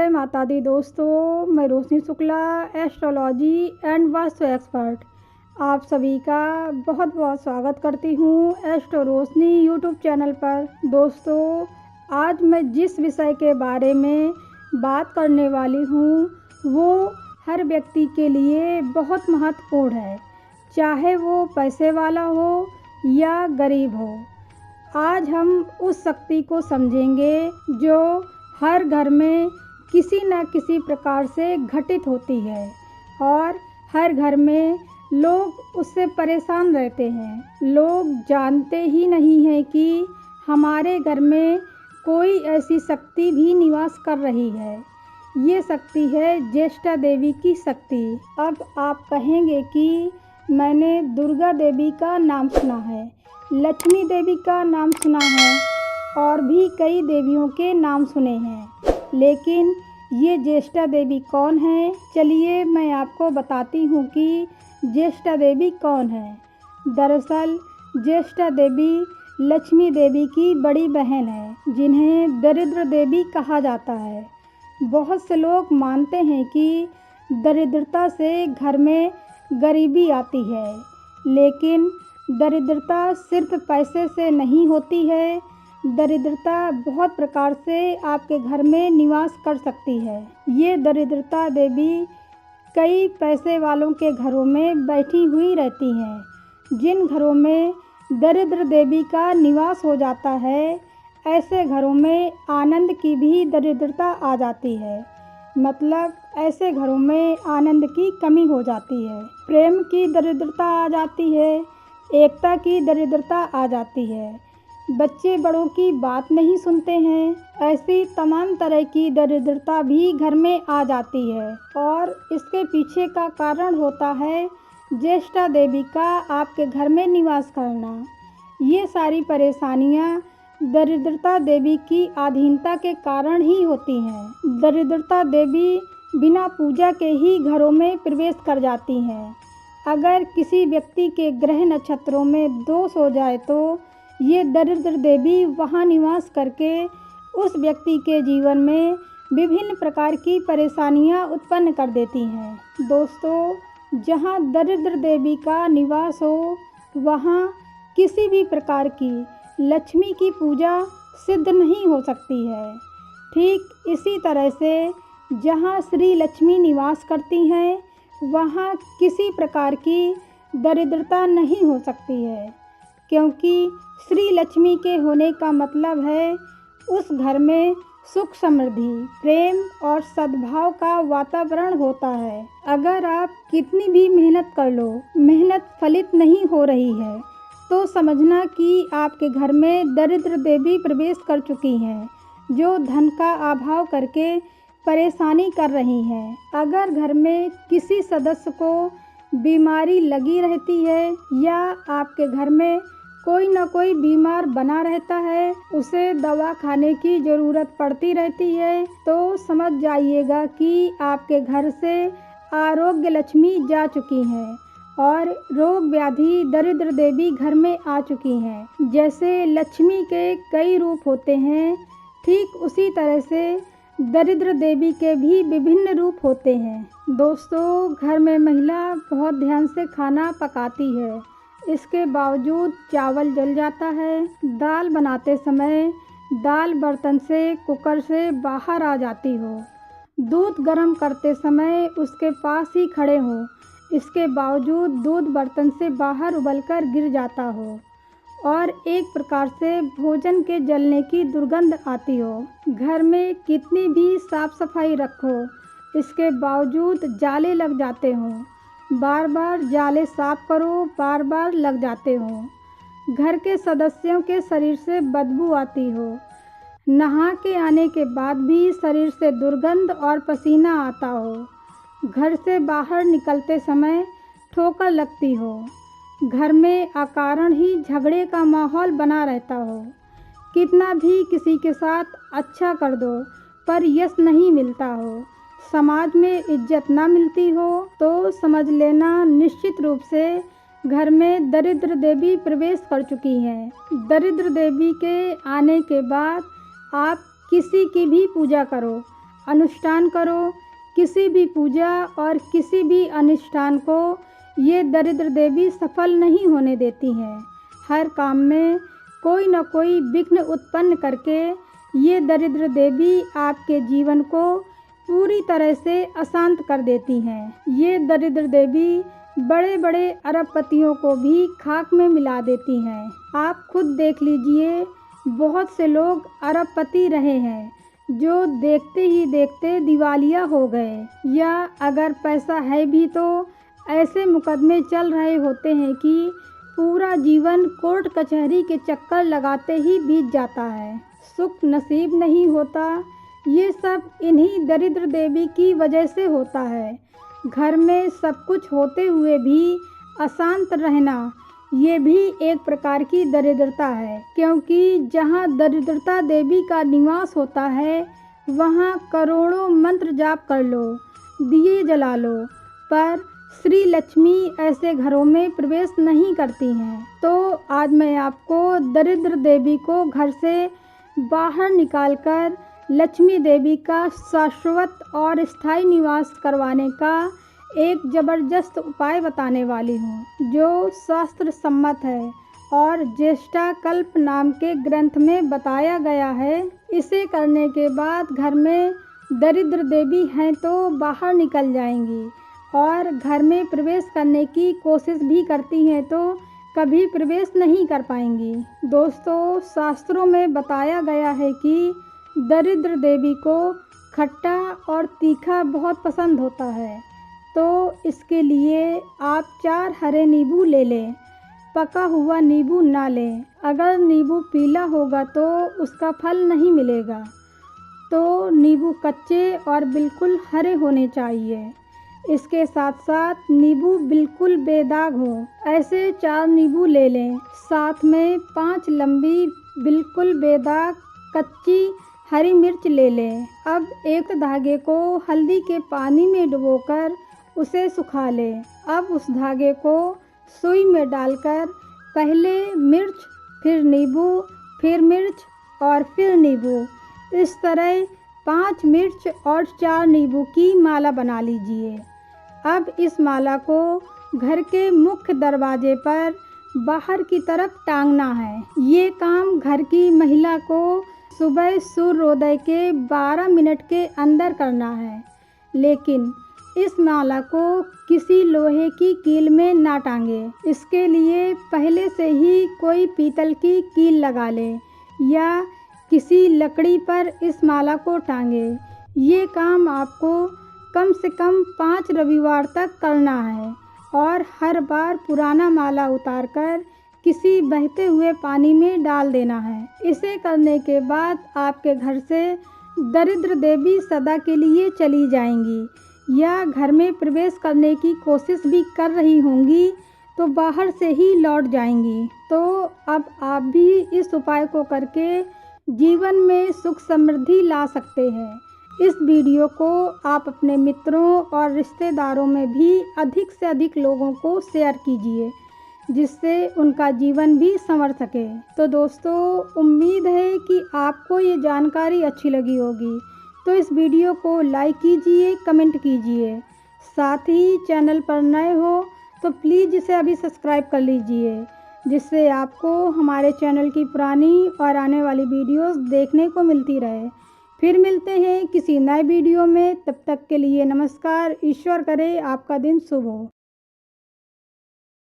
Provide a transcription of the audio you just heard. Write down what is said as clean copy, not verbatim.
जय माता दी दोस्तों, मैं Roshni Shukla, astrology and vastu expert आप सभी का बहुत बहुत स्वागत करती हूँ एस्ट्रो रोशनी यूट्यूब चैनल पर। दोस्तों, आज मैं जिस विषय के बारे में बात करने वाली हूँ वो हर व्यक्ति के लिए बहुत महत्वपूर्ण है, चाहे वो पैसे वाला हो या गरीब हो। आज हम उस शक्ति को समझेंगे जो हर घर में किसी न किसी प्रकार से घटित होती है और हर घर में लोग उससे परेशान रहते हैं। लोग जानते ही नहीं हैं कि हमारे घर में कोई ऐसी शक्ति भी निवास कर रही है। ये शक्ति है ज्येष्ठा देवी की शक्ति। अब आप कहेंगे कि मैंने दुर्गा देवी का नाम सुना है, लक्ष्मी देवी का नाम सुना है और भी कई देवियों के नाम सुने हैं, लेकिन ये ज्येष्ठा देवी कौन है? चलिए मैं आपको बताती हूँ कि ज्येष्ठा देवी कौन है। दरअसल ज्येष्ठा देवी लक्ष्मी देवी की बड़ी बहन है, जिन्हें दरिद्र देवी कहा जाता है। बहुत से लोग मानते हैं कि दरिद्रता से घर में गरीबी आती है, लेकिन दरिद्रता सिर्फ पैसे से नहीं होती है। दरिद्रता बहुत प्रकार से आपके घर में निवास कर सकती है। ये दरिद्रता देवी कई पैसे वालों के घरों में बैठी हुई रहती हैं। जिन घरों में दरिद्र देवी का निवास हो जाता है, ऐसे घरों में आनंद की भी दरिद्रता आ जाती है। मतलब ऐसे घरों में आनंद की कमी हो जाती है, प्रेम की दरिद्रता आ जाती है, एकता की दरिद्रता आ जाती है, बच्चे बड़ों की बात नहीं सुनते हैं। ऐसी तमाम तरह की दरिद्रता भी घर में आ जाती है और इसके पीछे का कारण होता है ज्येष्ठा देवी का आपके घर में निवास करना। ये सारी परेशानियां दरिद्रता देवी की अधीनता के कारण ही होती हैं। दरिद्रता देवी बिना पूजा के ही घरों में प्रवेश कर जाती हैं। अगर किसी व्यक्ति के ग्रह नक्षत्रों में दोष हो जाए तो ये दरिद्र देवी वहाँ निवास करके उस व्यक्ति के जीवन में विभिन्न प्रकार की परेशानियाँ उत्पन्न कर देती हैं। दोस्तों, जहाँ दरिद्र देवी का निवास हो वहाँ किसी भी प्रकार की लक्ष्मी की पूजा सिद्ध नहीं हो सकती है। ठीक इसी तरह से जहाँ श्री लक्ष्मी निवास करती हैं वहाँ किसी प्रकार की दरिद्रता नहीं हो सकती है, क्योंकि श्री लक्ष्मी के होने का मतलब है उस घर में सुख समृद्धि, प्रेम और सद्भाव का वातावरण होता है। अगर आप कितनी भी मेहनत कर लो, मेहनत फलित नहीं हो रही है, तो समझना कि आपके घर में दरिद्र देवी प्रवेश कर चुकी हैं, जो धन का अभाव करके परेशानी कर रही हैं। अगर घर में किसी सदस्य को बीमारी लगी रहती है या आपके घर में कोई न कोई बीमार बना रहता है, उसे दवा खाने की ज़रूरत पड़ती रहती है, तो समझ जाइएगा कि आपके घर से आरोग्य लक्ष्मी जा चुकी हैं और रोग व्याधि दरिद्र देवी घर में आ चुकी हैं। जैसे लक्ष्मी के कई रूप होते हैं, ठीक उसी तरह से दरिद्र देवी के भी विभिन्न रूप होते हैं। दोस्तों, घर में महिला बहुत ध्यान से खाना पकाती है, इसके बावजूद चावल जल जाता है। दाल बनाते समय दाल बर्तन से, कुकर से बाहर आ जाती हो। दूध गर्म करते समय उसके पास ही खड़े हो, इसके बावजूद दूध बर्तन से बाहर उबलकर गिर जाता हो और एक प्रकार से भोजन के जलने की दुर्गंध आती हो। घर में कितनी भी साफ सफाई रखो, इसके बावजूद जाले लग जाते हों। बार बार जाले साफ करो, बार बार लग जाते हों। घर के सदस्यों के शरीर से बदबू आती हो। नहा के आने के बाद भी शरीर से दुर्गंध और पसीना आता हो। घर से बाहर निकलते समय ठोकर लगती हो। घर में अकारण ही झगड़े का माहौल बना रहता हो। कितना भी किसी के साथ अच्छा कर दो पर यश नहीं मिलता हो, समाज में इज्जत ना मिलती हो, तो समझ लेना निश्चित रूप से घर में दरिद्र देवी प्रवेश कर चुकी हैं। दरिद्र देवी के आने के बाद आप किसी की भी पूजा करो, अनुष्ठान करो, किसी भी पूजा और किसी भी अनुष्ठान को ये दरिद्र देवी सफल नहीं होने देती हैं। हर काम में कोई न कोई विघ्न उत्पन्न करके ये दरिद्र देवी आपके जीवन को पूरी तरह से अशांत कर देती हैं। ये दरिद्र देवी बड़े बड़े अरबपतियों को भी खाक में मिला देती हैं। आप खुद देख लीजिए, बहुत से लोग अरबपति रहे हैं जो देखते ही देखते दिवालिया हो गए, या अगर पैसा है भी तो ऐसे मुकदमे चल रहे होते हैं कि पूरा जीवन कोर्ट कचहरी के चक्कर लगाते ही बीत जाता है। सुख नसीब नहीं होता। ये सब इन्हीं दरिद्र देवी की वजह से होता है। घर में सब कुछ होते हुए भी अशांत रहना, ये भी एक प्रकार की दरिद्रता है, क्योंकि जहाँ दरिद्रता देवी का निवास होता है वहाँ करोड़ों मंत्र जाप कर लो, दिए जला लो, पर श्री लक्ष्मी ऐसे घरों में प्रवेश नहीं करती हैं। तो आज मैं आपको दरिद्र देवी को घर से बाहर निकालकर लक्ष्मी देवी का शाश्वत और स्थायी निवास करवाने का एक ज़बरदस्त उपाय बताने वाली हूँ, जो शास्त्र सम्मत है और ज्येष्ठा कल्प नाम के ग्रंथ में बताया गया है। इसे करने के बाद घर में दरिद्र देवी हैं तो बाहर निकल जाएंगी, और घर में प्रवेश करने की कोशिश भी करती हैं तो कभी प्रवेश नहीं कर पाएंगी। दोस्तों, शास्त्रों में बताया गया है कि दरिद्र देवी को खट्टा और तीखा बहुत पसंद होता है, तो इसके लिए आप 4 हरे नींबू ले लें। पका हुआ नींबू ना लें। अगर नींबू पीला होगा तो उसका फल नहीं मिलेगा, तो नींबू कच्चे और बिल्कुल हरे होने चाहिए। इसके साथ साथ नींबू बिल्कुल बेदाग हो, ऐसे 4 नींबू ले लें। साथ में 5 लंबी बिल्कुल बेदाग कच्ची हरी मिर्च ले लें। अब एक धागे को हल्दी के पानी में डुबोकर उसे सुखा लें। अब उस धागे को सुई में डालकर पहले मिर्च, फिर नींबू, फिर मिर्च और फिर नींबू, इस तरह 5 मिर्च और 4 नींबू की माला बना लीजिए। अब इस माला को घर के मुख्य दरवाजे पर बाहर की तरफ टांगना है। ये काम घर की महिला को सुबह सूर्योदय के 12 मिनट के अंदर करना है, लेकिन इस माला को किसी लोहे की कील में ना टांगे। इसके लिए पहले से ही कोई पीतल की कील लगा लें या किसी लकड़ी पर इस माला को टांगे। ये काम आपको कम से कम 5 रविवार तक करना है, और हर बार पुराना माला उतारकर किसी बहते हुए पानी में डाल देना है। इसे करने के बाद आपके घर से दरिद्र देवी सदा के लिए चली जाएंगी, या घर में प्रवेश करने की कोशिश भी कर रही होंगी तो बाहर से ही लौट जाएंगी। तो अब आप भी इस उपाय को करके जीवन में सुख समृद्धि ला सकते हैं। इस वीडियो को आप अपने मित्रों और रिश्तेदारों में भी अधिक से अधिक लोगों को शेयर कीजिए, जिससे उनका जीवन भी संवर सके। तो दोस्तों, उम्मीद है कि आपको ये जानकारी अच्छी लगी होगी, तो इस वीडियो को लाइक कीजिए, कमेंट कीजिए। साथ ही चैनल पर नए हो तो प्लीज़ इसे अभी सब्सक्राइब कर लीजिए, जिससे आपको हमारे चैनल की पुरानी और आने वाली वीडियोस देखने को मिलती रहे। फिर मिलते हैं किसी नए वीडियो में, तब तक के लिए नमस्कार। ईश्वर करे आपका दिन शुभ हो।